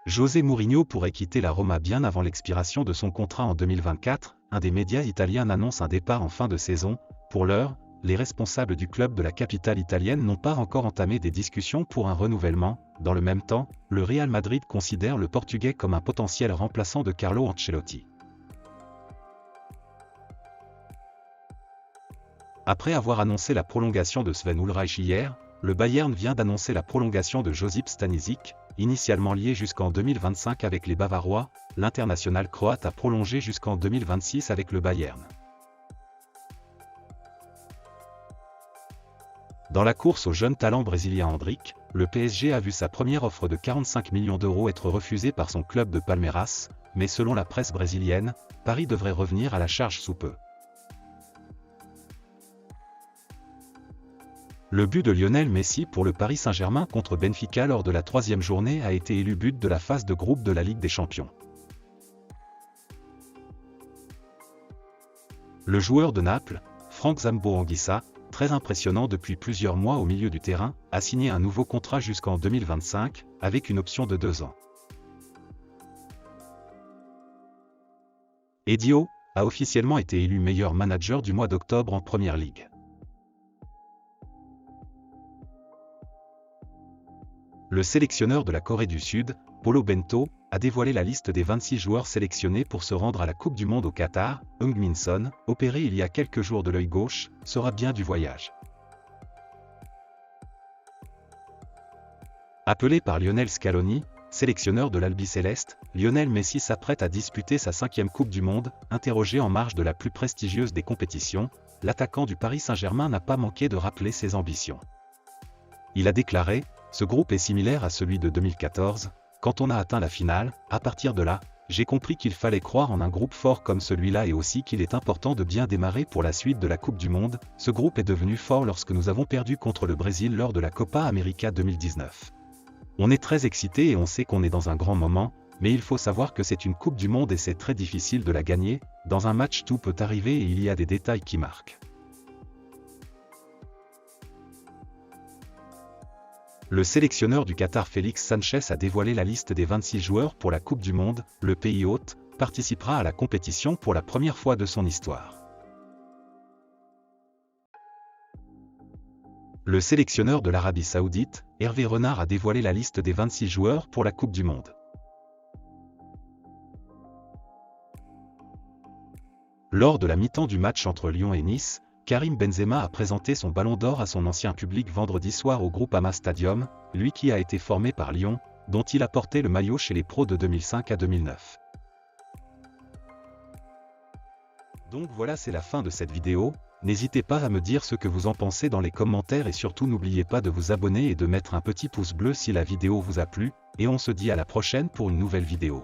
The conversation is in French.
José Mourinho pourrait quitter la Roma bien avant l'expiration de son contrat en 2024, un des médias italiens annonce un départ en fin de saison. Pour l'heure, les responsables du club de la capitale italienne n'ont pas encore entamé des discussions pour un renouvellement. Dans le même temps, le Real Madrid considère le Portugais comme un potentiel remplaçant de Carlo Ancelotti. Après avoir annoncé la prolongation de Sven Ulreich hier, le Bayern vient d'annoncer la prolongation de Josip Stanisic, initialement lié jusqu'en 2025 avec les Bavarois. L'international croate a prolongé jusqu'en 2026 avec le Bayern. Dans la course au jeune talent brésilien Endrick, le PSG a vu sa première offre de 45 millions d'euros être refusée par son club de Palmeiras, mais selon la presse brésilienne, Paris devrait revenir à la charge sous peu. Le but de Lionel Messi pour le Paris Saint-Germain contre Benfica lors de la 3e journée a été élu but de la phase de groupe de la Ligue des Champions. Le joueur de Naples, Franck Zambo Anguissa, très impressionnant depuis plusieurs mois au milieu du terrain, a signé un nouveau contrat jusqu'en 2025, avec une option de 2 ans. Edio a officiellement été élu meilleur manager du mois d'octobre en Première Ligue. Le sélectionneur de la Corée du Sud, Paulo Bento, a dévoilé la liste des 26 joueurs sélectionnés pour se rendre à la Coupe du Monde au Qatar. Heung-min Son, opéré il y a quelques jours de l'œil gauche, sera bien du voyage. Appelé par Lionel Scaloni, sélectionneur de l'Albi Céleste, Lionel Messi s'apprête à disputer sa 5e Coupe du Monde. Interrogé en marge de la plus prestigieuse des compétitions, l'attaquant du Paris Saint-Germain n'a pas manqué de rappeler ses ambitions. Il a déclaré: « Ce groupe est similaire à celui de 2014, quand on a atteint la finale. À partir de là, j'ai compris qu'il fallait croire en un groupe fort comme celui-là et aussi qu'il est important de bien démarrer pour la suite de la Coupe du Monde. Ce groupe est devenu fort lorsque nous avons perdu contre le Brésil lors de la Copa América 2019. On est très excité et on sait qu'on est dans un grand moment, mais il faut savoir que c'est une Coupe du Monde et c'est très difficile de la gagner. Dans un match tout peut arriver et il y a des détails qui marquent. » Le sélectionneur du Qatar Félix Sanchez a dévoilé la liste des 26 joueurs pour la Coupe du Monde. Le pays hôte participera à la compétition pour la première fois de son histoire. Le sélectionneur de l'Arabie Saoudite, Hervé Renard, a dévoilé la liste des 26 joueurs pour la Coupe du Monde. Lors de la mi-temps du match entre Lyon et Nice, Karim Benzema a présenté son ballon d'or à son ancien public vendredi soir au Groupama Stadium, lui qui a été formé par Lyon, dont il a porté le maillot chez les pros de 2005 à 2009. Donc voilà, c'est la fin de cette vidéo. N'hésitez pas à me dire ce que vous en pensez dans les commentaires et surtout n'oubliez pas de vous abonner et de mettre un petit pouce bleu si la vidéo vous a plu, et on se dit à la prochaine pour une nouvelle vidéo.